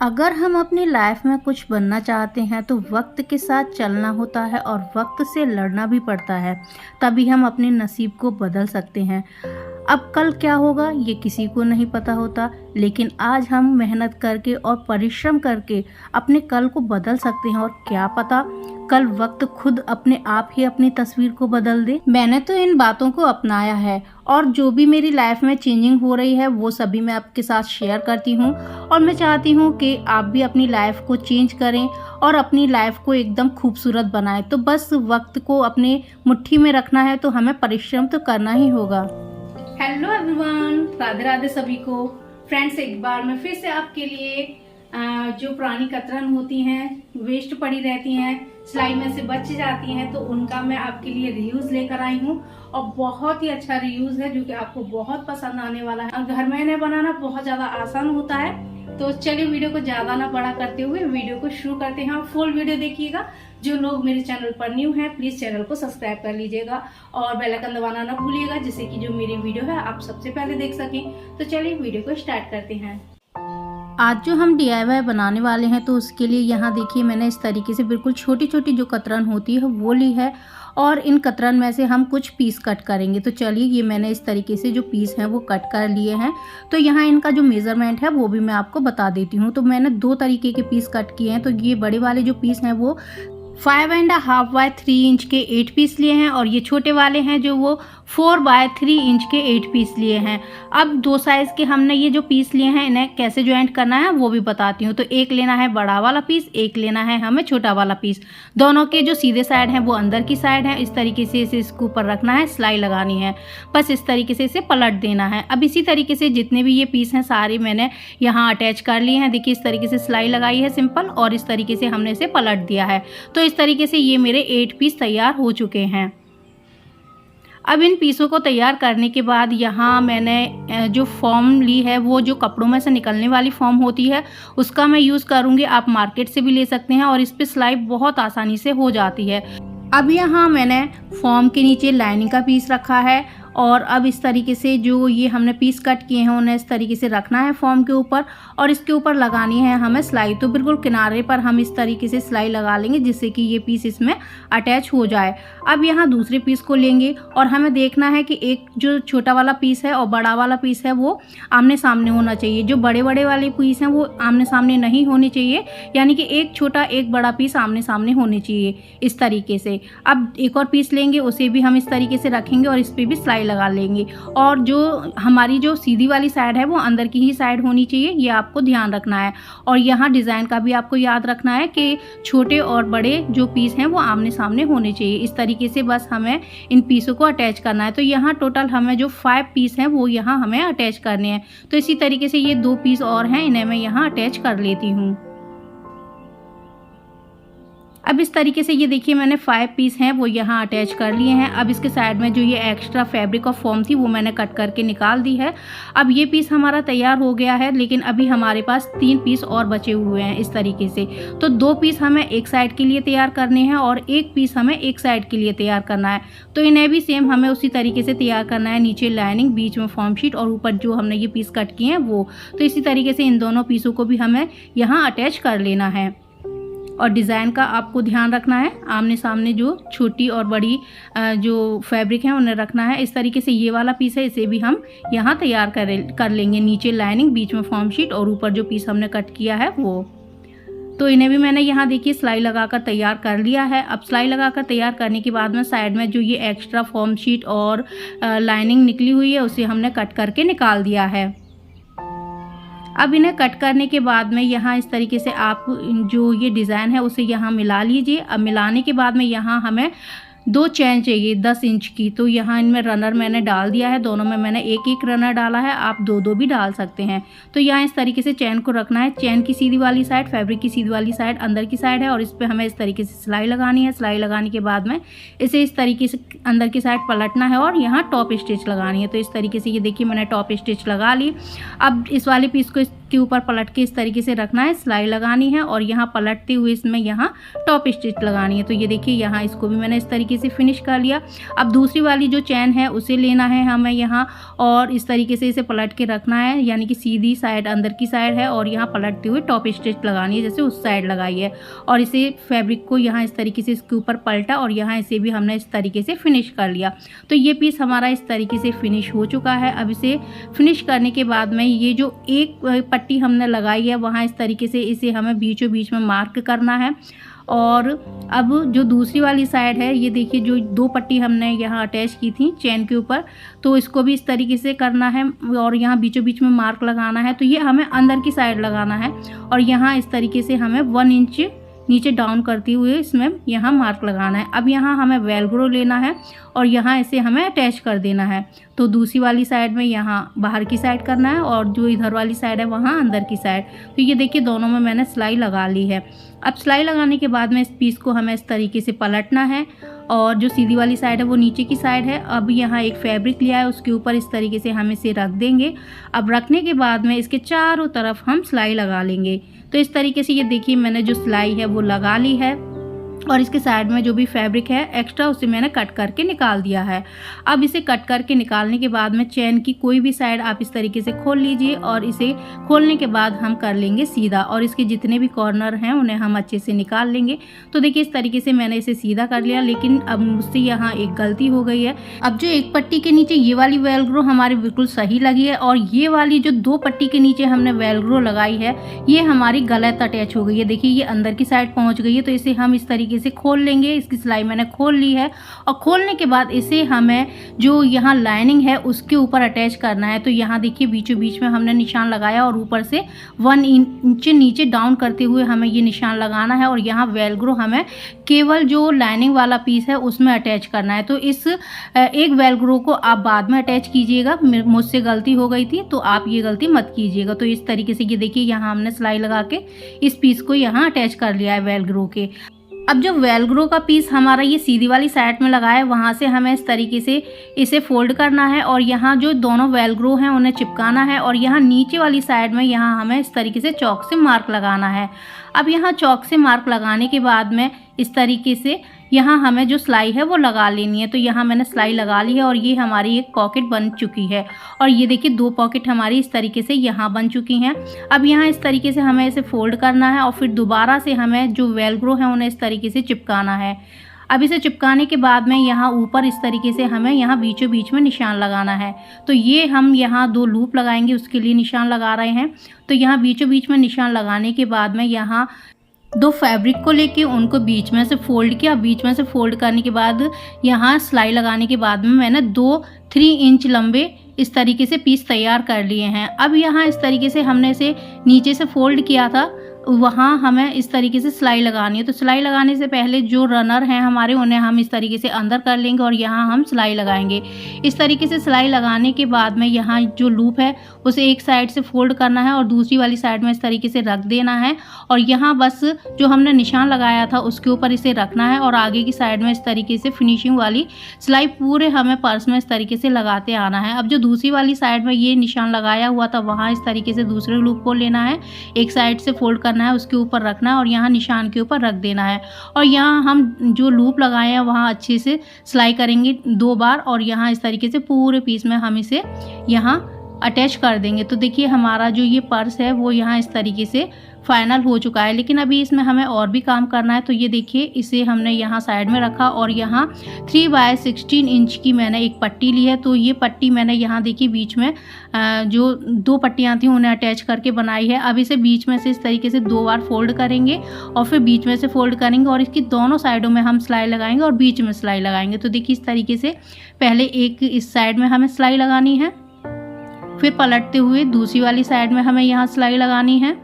अगर हम अपनी लाइफ में कुछ बनना चाहते हैं तो वक्त के साथ चलना होता है और वक्त से लड़ना भी पड़ता है, तभी हम अपने नसीब को बदल सकते हैं। अब कल क्या होगा ये किसी को नहीं पता होता, लेकिन आज हम मेहनत करके और परिश्रम करके अपने कल को बदल सकते हैं। और क्या पता कल वक्त खुद अपने आप ही अपनी तस्वीर को बदल दे। मैंने तो इन बातों को अपनाया है और जो भी मेरी लाइफ में चेंजिंग हो रही है वो सभी मैं आपके साथ शेयर करती हूँ। और मैं चाहती हूँ कि आप भी अपनी लाइफ को चेंज करें और अपनी लाइफ को एकदम खूबसूरत बनाएं। तो बस वक्त को अपने मुट्ठी में रखना है, तो हमें परिश्रम तो करना ही होगा। हेलो एवरीवन, राधे राधे सभी को। फ्रेंड्स, एक बार मैं फिर से आपके लिए जो पुरानी कतरन होती हैं, वेस्ट पड़ी रहती हैं, सिलाई में से बच जाती हैं, तो उनका मैं आपके लिए रियूज लेकर आई हूँ। और बहुत ही अच्छा रियूज है जो कि आपको बहुत पसंद आने वाला है। घर में इन्हें बनाना बहुत ज्यादा आसान होता है। तो चलिए वीडियो को ज्यादा ना बड़ा करते हुए वीडियो को शुरू करते हैं। फुल वीडियो देखिएगा। जो लोग मेरे चैनल पर न्यू हैं प्लीज चैनल को सब्सक्राइब कर लीजिएगा और बेल आइकन दबाना ना भूलिएगा, जिससे कि जो मेरी वीडियो है आप सबसे पहले देख सकें। तो चलिए वीडियो को स्टार्ट करते हैं। आज जो हम DIY बनाने वाले हैं तो उसके लिए यहाँ देखिए मैंने इस तरीके से बिल्कुल छोटी छोटी जो कतरन होती है वो ली है और इन कतरन में से हम कुछ पीस कट करेंगे। तो चलिए ये मैंने इस तरीके से जो पीस हैं वो कट कर लिए हैं। तो यहाँ इनका जो मेज़रमेंट है वो भी मैं आपको बता देती हूँ। तो मैंने 2 तरीके के पीस कट किए हैं। तो ये बड़े वाले जो पीस हैं वो 5.5 बाय 3 इंच के 8 पीस लिए हैं और ये छोटे वाले हैं जो वो 4 बाय 3 इंच के 8 पीस लिए हैं। अब 2 साइज़ के हमने ये जो पीस लिए हैं इन्हें कैसे ज्वाइंट करना है वो भी बताती हूँ। तो एक लेना है बड़ा वाला पीस, एक लेना है हमें छोटा वाला पीस। दोनों के जो सीधे साइड हैं वो अंदर की साइड है। इस तरीके से इसे इसके ऊपर रखना है, सिलाई लगानी है, बस इस तरीके से इसे पलट देना है। अब इसी तरीके से जितने भी ये पीस हैं सारे मैंने यहाँ अटैच कर लिए हैं। देखिए इस तरीके से सिलाई लगाई है सिंपल और इस तरीके से हमने इसे पलट दिया है। तो इस तरीके से ये मेरे 8 पीस तैयार हो चुके हैं। अब इन पीसों को तैयार करने के बाद यहाँ मैंने जो फॉर्म ली है वो जो कपड़ों में से निकलने वाली फॉर्म होती है उसका मैं यूज़ करूँगी। आप मार्केट से भी ले सकते हैं और इस पर सिलाई बहुत आसानी से हो जाती है। अब यहाँ मैंने फॉर्म के नीचे लाइनिंग का पीस रखा है और अब इस तरीके से जो ये हमने पीस कट किए हैं उन्हें इस तरीके से रखना है फॉर्म के ऊपर और इसके ऊपर लगानी है हमें सिलाई। तो बिल्कुल किनारे पर हम इस तरीके से सिलाई लगा लेंगे जिससे कि ये पीस इसमें अटैच हो जाए। अब यहाँ दूसरे पीस को लेंगे और हमें देखना है कि एक जो छोटा वाला पीस है और बड़ा वाला पीस है वो आमने सामने होना चाहिए। जो बड़े बड़े वाले पीस हैं वो आमने सामने नहीं होने चाहिए, यानी कि एक छोटा एक बड़ा पीस आमने सामने होने चाहिए इस तरीके से। अब एक और पीस लेंगे, उसे भी हम इस तरीके से रखेंगे और इस पर भी सिलाई लगा लेंगे। और जो हमारी जो सीधी वाली साइड है वो अंदर की ही साइड होनी चाहिए, ये आपको ध्यान रखना है। और यहाँ डिज़ाइन का भी आपको याद रखना है कि छोटे और बड़े जो पीस हैं वो आमने सामने होने चाहिए। इस तरीके से बस हमें इन पीसों को अटैच करना है। तो यहाँ टोटल हमें जो 5 पीस हैं वो यहाँ हमें अटैच करने हैं। तो इसी तरीके से ये 2 पीस और हैं, इन्हें मैं यहाँ अटैच कर लेती हूँ। अब इस तरीके से ये देखिए मैंने 5 पीस हैं वो यहाँ अटैच कर लिए हैं। अब इसके साइड में जो ये एक्स्ट्रा फैब्रिक और फॉर्म थी वो मैंने कट करके निकाल दी है। अब ये पीस हमारा तैयार हो गया है, लेकिन अभी हमारे पास 3 पीस और बचे हुए हैं इस तरीके से। तो 2 पीस हमें एक साइड के लिए तैयार करने हैं और 1 पीस हमें एक साइड के लिए तैयार करना है। तो इन्हें भी सेम हमें उसी तरीके से तैयार करना है। नीचे लाइनिंग, बीच में फॉर्म शीट और ऊपर जो हमने ये पीस कट किए हैं वो। तो इसी तरीके से इन दोनों पीसों को भी हमें यहाँ अटैच कर लेना है। और डिज़ाइन का आपको ध्यान रखना है, आमने सामने जो छोटी और बड़ी जो फैब्रिक है उन्हें रखना है। इस तरीके से ये वाला पीस है इसे भी हम यहाँ तैयार कर लेंगे। नीचे लाइनिंग, बीच में फॉर्म शीट और ऊपर जो पीस हमने कट किया है वो। तो इन्हें भी मैंने यहाँ देखिए सिलाई लगाकर तैयार कर लिया है। अब सिलाई लगाकर तैयार करने के बाद में साइड में जो ये एक्स्ट्रा फॉर्म शीट और लाइनिंग निकली हुई है उसे हमने कट करके निकाल दिया है। अब इन्हें कट करने के बाद में यहाँ इस तरीके से आप जो ये डिज़ाइन है उसे यहाँ मिला लीजिए। अब मिलाने के बाद में यहाँ हमें 2 चैन चाहिए 10 इंच की। तो यहाँ इनमें रनर मैंने डाल दिया है, दोनों में मैंने एक एक रनर डाला है, आप 2-2 भी डाल सकते हैं। तो यहाँ इस तरीके से चैन को रखना है। चैन की सीधी वाली साइड, फैब्रिक की सीधी वाली साइड अंदर की साइड है और इस पर हमें इस तरीके से सिलाई लगानी है। सिलाई लगाने के बाद में इसे इस तरीके से अंदर की साइड पलटना है और यहाँ टॉप स्टिच लगानी है। तो इस तरीके से ये देखिए मैंने टॉप स्टिच लगा ली। अब इस वाले पीस को इसके ऊपर पलट के इस तरीके से रखना है, सिलाई लगानी है और यहाँ पलटते हुए इसमें यहाँ टॉप स्टिच लगानी है। तो ये देखिए यहाँ इसको भी मैंने इस तरीके से फिनिश कर लिया। अब दूसरी वाली जो चैन है उसे लेना है हमें यहाँ और इस तरीके से इसे पलट के रखना है, यानी कि सीधी साइड अंदर की साइड है और यहाँ पलटते हुए टॉप स्टिच लगानी है जैसे उस साइड लगाई है। और इसे फैब्रिक को यहाँ इस तरीके से इसके ऊपर पलटा और यहाँ इसे भी हमने इस तरीके से फिनिश कर लिया। तो ये पीस हमारा इस तरीके से फिनिश हो चुका है। अब इसे फिनिश करने के बाद में ये जो एक पट्टी हमने लगाई है वहाँ इस तरीके से इसे हमें बीचों बीच में मार्क करना है। और अब जो दूसरी वाली साइड है, ये देखिए जो 2 पट्टी हमने यहाँ अटैच की थी चेन के ऊपर, तो इसको भी इस तरीके से करना है और यहाँ बीचों बीच में मार्क लगाना है। तो ये हमें अंदर की साइड लगाना है और यहाँ इस तरीके से हमें 1 इंच नीचे डाउन करते हुए इसमें यहाँ मार्क लगाना है। अब यहाँ हमें वेलक्रो लेना है और यहाँ इसे हमें अटैच कर देना है। तो दूसरी वाली साइड में यहाँ बाहर की साइड करना है और जो इधर वाली साइड है वहाँ अंदर की साइड। तो ये देखिए दोनों में मैंने सिलाई लगा ली है। अब सिलाई लगाने के बाद में इस पीस को हमें इस तरीके से पलटना है और जो सीधी वाली साइड है वो नीचे की साइड है। अब यहाँ एक फैब्रिक लिया है, उसके ऊपर इस तरीके से हम इसे रख देंगे। अब रखने के बाद में इसके चारों तरफ हम सिलाई लगा लेंगे। तो इस तरीके से ये देखिए मैंने जो सिलाई है वो लगा ली है और इसके साइड में जो भी फैब्रिक है एक्स्ट्रा उसे मैंने कट करके निकाल दिया है। अब इसे कट करके निकालने के बाद में चैन की कोई भी साइड आप इस तरीके से खोल लीजिए और इसे खोलने के बाद हम कर लेंगे सीधा और इसके जितने भी कॉर्नर हैं उन्हें हम अच्छे से निकाल लेंगे। तो देखिए इस तरीके से मैंने इसे सीधा कर लिया, लेकिन अब मुझसे यहाँ एक गलती हो गई है। अब जो एक पट्टी के नीचे ये वाली वेलक्रो हमारी बिल्कुल सही लगी है और ये वाली जो 2 पट्टी के नीचे हमने वेलक्रो लगाई है ये हमारी गलत अटैच हो गई है। देखिए ये अंदर की साइड पहुँच गई है। तो इसे हम इस तरीके से खोल लेंगे। इसकी सिलाई मैंने खोल ली है और खोलने के बाद इसे हमें जो यहाँ लाइनिंग है उसके ऊपर अटैच करना है। तो यहाँ देखिए बीचों बीच में हमने निशान लगाया और ऊपर से 1 इंच नीचे डाउन करते हुए हमें ये निशान लगाना है और यहाँ वेलक्रो हमें केवल जो लाइनिंग वाला पीस है उसमें अटैच करना है। तो इस एक वेलक्रो को आप बाद में अटैच कीजिएगा, मुझसे गलती हो गई थी तो आप ये गलती मत कीजिएगा। तो इस तरीके से ये देखिए यहाँ हमने सिलाई लगा के इस पीस को यहाँ अटैच कर लिया है वेलक्रो के। अब जो वेलक्रो का पीस हमारा ये सीधी वाली साइड में लगा है वहाँ से हमें इस तरीके से इसे फोल्ड करना है और यहाँ जो दोनों वेलक्रो हैं उन्हें चिपकाना है और यहाँ नीचे वाली साइड में यहाँ हमें इस तरीके से चॉक से मार्क लगाना है। अब यहाँ चॉक से मार्क लगाने के बाद में इस तरीके से यहाँ हमें जो सिलाई है वो लगा लेनी है। तो यहाँ मैंने सिलाई लगा ली है और ये हमारी एक पॉकेट बन चुकी है और ये देखिए 2 पॉकेट हमारी इस तरीके से यहाँ बन चुकी हैं। अब यहाँ इस तरीके से हमें इसे फोल्ड करना है और फिर दोबारा से हमें जो वेलक्रो है उन्हें इस तरीके से चिपकाना है। अब इसे चिपकाने के बाद में यहाँ ऊपर इस तरीके से हमें यहाँ बीचों बीच में निशान लगाना है। तो ये हम यहाँ 2 लूप लगाएंगे, उसके लिए निशान लगा रहे हैं। तो यहाँ बीचों बीच में निशान लगाने के बाद में यहाँ 2 फैब्रिक को लेके उनको बीच में से फोल्ड किया। बीच में से फोल्ड करने के बाद यहाँ सिलाई लगाने के बाद में मैंने 3 इंच लंबे इस तरीके से पीस तैयार कर लिए हैं। अब यहाँ इस तरीके से हमने इसे नीचे से फोल्ड किया था, वहाँ हमें इस तरीके से सिलाई लगानी है। तो सिलाई लगाने से पहले जो रनर हैं हमारे उन्हें हम इस तरीके से अंदर कर लेंगे और यहाँ हम सिलाई लगाएंगे। इस तरीके से सिलाई लगाने के बाद में यहाँ जो लूप है उसे एक साइड से फोल्ड करना है और दूसरी वाली साइड में इस तरीके से रख देना है और यहाँ बस जो हमने निशान लगाया था उसके ऊपर इसे रखना है और आगे की साइड में इस तरीके से फिनिशिंग वाली सिलाई पूरे हमें पर्स में इस तरीके से लगाते आना है। अब जो दूसरी वाली साइड में ये निशान लगाया हुआ था वहाँ इस तरीके से दूसरे लूप को लेना है, एक साइड से फोल्ड करना है, उसके ऊपर रखना है और यहाँ निशान के ऊपर रख देना है और यहाँ हम जो लूप लगाए हैं वहाँ अच्छे से सिलाई करेंगे 2 बार और यहाँ इस तरीके से पूरे पीस में हम इसे यहाँ अटैच कर देंगे। तो देखिए हमारा जो ये पर्स है वो यहाँ इस तरीके से फाइनल हो चुका है, लेकिन अभी इसमें हमें और भी काम करना है। तो ये देखिए इसे हमने यहाँ साइड में रखा और यहाँ 3/16 इंच की मैंने एक पट्टी ली है। तो ये पट्टी मैंने यहाँ देखिए बीच में जो 2 पट्टियाँ थी उन्हें अटैच करके बनाई है। अब इसे बीच में से इस तरीके से 2 बार फोल्ड करेंगे और फिर बीच में से फोल्ड करेंगे और इसकी दोनों साइडों में हम सिलाई लगाएंगे और बीच में सिलाई लगाएंगे। तो देखिए इस तरीके से पहले एक इस साइड में हमें सिलाई लगानी है, फिर पलटते हुए दूसरी वाली साइड में हमें यहाँ सिलाई लगानी है।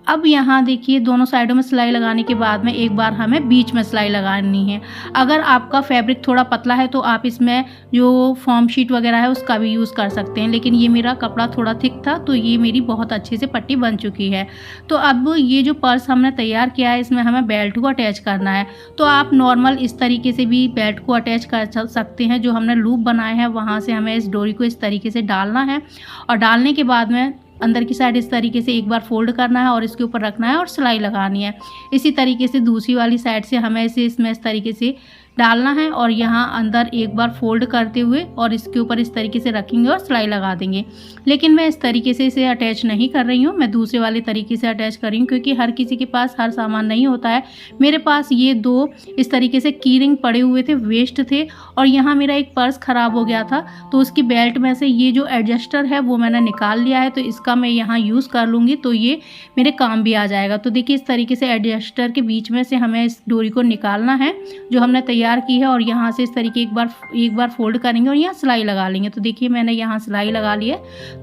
अब यहाँ देखिए दोनों साइडों में सिलाई लगाने के बाद में एक बार हमें बीच में सिलाई लगानी है। अगर आपका फैब्रिक थोड़ा पतला है तो आप इसमें जो फॉर्म शीट वगैरह है उसका भी यूज़ कर सकते हैं, लेकिन ये मेरा कपड़ा थोड़ा थिक था तो ये मेरी बहुत अच्छे से पट्टी बन चुकी है। तो अब ये जो पर्स हमने तैयार किया है इसमें हमें बेल्ट को अटैच करना है। तो आप नॉर्मल इस तरीके से भी बेल्ट को अटैच कर सकते हैं। जो हमने लूप बनाए हैं वहाँ से हमें इस डोरी को इस तरीके से डालना है और डालने के बाद में अंदर की साइड इस तरीके से एक बार फोल्ड करना है और इसके ऊपर रखना है और सिलाई लगानी है। इसी तरीके से दूसरी वाली साइड से हमें इसे इसमें इस तरीके से डालना है और यहाँ अंदर एक बार फोल्ड करते हुए और इसके ऊपर इस तरीके से रखेंगे और सिलाई लगा देंगे। लेकिन मैं इस तरीके से इसे अटैच नहीं कर रही हूँ, मैं दूसरे वाले तरीके से अटैच कर रही हूँ क्योंकि हर किसी के पास हर सामान नहीं होता है। मेरे पास ये 2 इस तरीके से की रिंग पड़े हुए थे, वेस्ट थे, और यहाँ मेरा एक पर्स ख़राब हो गया था तो उसकी बेल्ट में से ये जो एडजस्टर है वो मैंने निकाल लिया है। तो इसका मैं यहाँ यूज़ कर लूँगी तो ये मेरे काम भी आ जाएगा। तो देखिए इस तरीके से एडजस्टर के बीच में से हमें इस डोरी को निकालना है जो हमने तैयार की है और यहाँ से इस तरीके एक बार फोल्ड करेंगे और यहाँ सिलाई लगा लेंगे। तो देखिए मैंने यहाँ सिलाई लगा ली है।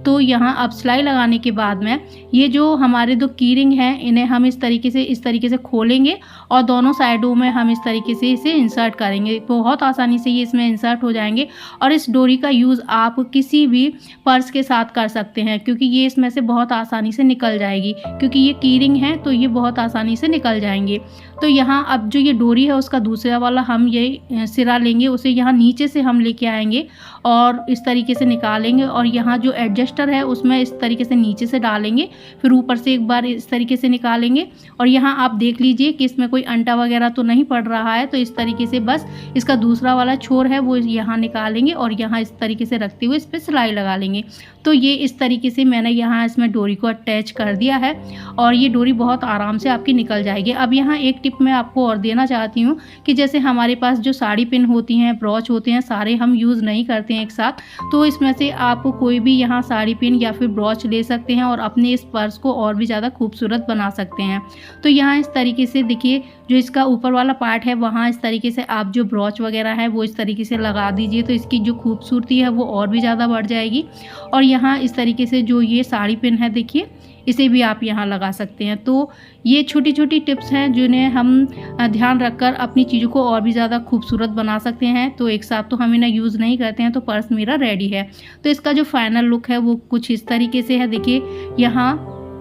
तो यहाँ अब सिलाई लगाने के बाद में ये जो हमारे 2 की रिंग हैं इन्हें हम इस तरीके से खोलेंगे और दोनों साइडों में हम इस तरीके से इसे इंसर्ट करेंगे। बहुत आसानी से ये इसमें इंसर्ट हो जाएंगे और इस डोरी का यूज़ आप किसी भी पर्स के साथ कर सकते हैं क्योंकि ये इसमें से बहुत आसानी से निकल जाएगी। क्योंकि ये की रिंग है तो ये बहुत आसानी से निकल जाएंगे। तो यहाँ अब जो ये डोरी है उसका दूसरा वाला हम ये सिरा लेंगे, उसे यहाँ नीचे से हम लेके आएंगे और इस तरीके से निकालेंगे और यहाँ जो एडजस्टर है उसमें इस तरीके से नीचे से डालेंगे, फिर ऊपर से एक बार इस तरीके से निकालेंगे और यहाँ आप देख लीजिए कि इसमें कोई अंटा वगैरह तो नहीं पड़ रहा है। तो इस तरीके से बस इसका दूसरा वाला छोर है वो यहाँ निकालेंगे और यहाँ इस तरीके से रखते हुए इस पर सिलाई लगा लेंगे। तो ये इस तरीके से मैंने यहाँ इसमें डोरी को अटैच कर दिया है और ये डोरी बहुत आराम से आपकी निकल जाएगी। अब यहाँ एक टिप मैं आपको और देना चाहती हूँ कि जैसे हमारे पास जो साड़ी पिन होती हैं, ब्रॉच होते हैं, सारे हम यूज़ नहीं करते हैं एक साथ, तो इसमें से आप कोई भी यहाँ साड़ी पिन या फिर ब्रॉच ले सकते हैं और अपने इस पर्स को और भी ज़्यादा खूबसूरत बना सकते हैं। तो यहाँ इस तरीके से देखिए जो इसका ऊपर वाला पार्ट है वहाँ इस तरीके से आप जो ब्रॉच वगैरह है वो इस तरीके से लगा दीजिए तो इसकी जो खूबसूरती है वो और भी ज़्यादा बढ़ जाएगी। और यहाँ इस तरीके से जो ये साड़ी पिन है देखिए इसे भी आप यहाँ लगा सकते हैं। तो ये छोटी छोटी टिप्स हैं जिन्हें हम ध्यान रखकर अपनी चीज़ों को और भी ज़्यादा खूबसूरत बना सकते हैं। तो एक साथ तो हम इन्हें यूज़ नहीं करते हैं। तो पर्स मेरा रेडी है। तो इसका जो फाइनल लुक है वो कुछ इस तरीके से है। देखिए यहाँ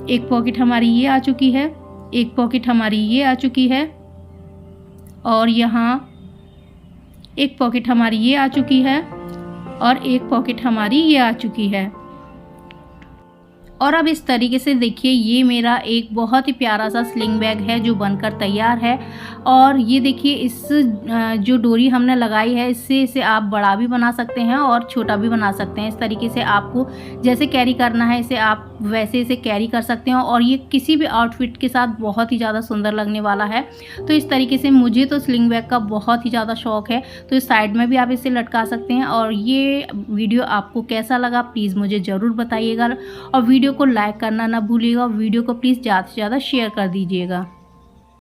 एक पॉकेट हमारी ये आ चुकी है, एक पॉकेट हमारी ये आ चुकी है और यहाँ एक पॉकेट हमारी ये आ चुकी है और एक पॉकेट हमारी ये आ चुकी है। और अब इस तरीके से देखिए ये मेरा एक बहुत ही प्यारा सा स्लिंग बैग है जो बनकर तैयार है। और ये देखिए इस जो डोरी हमने लगाई है इससे इसे आप बड़ा भी बना सकते हैं और छोटा भी बना सकते हैं। इस तरीके से आपको जैसे कैरी करना है इसे आप वैसे इसे कैरी कर सकते हैं और ये किसी भी आउटफिट के साथ बहुत ही ज़्यादा सुंदर लगने वाला है। तो इस तरीके से मुझे तो स्लिंग बैग का बहुत ही ज़्यादा शौक है तो इस साइड में भी आप इसे लटका सकते हैं। और ये वीडियो आपको कैसा लगा प्लीज़ मुझे ज़रूर बताइएगा और वीडियो को लाइक करना ना भूलिएगा। वीडियो को प्लीज़ ज़्यादा से ज़्यादा शेयर कर दीजिएगा।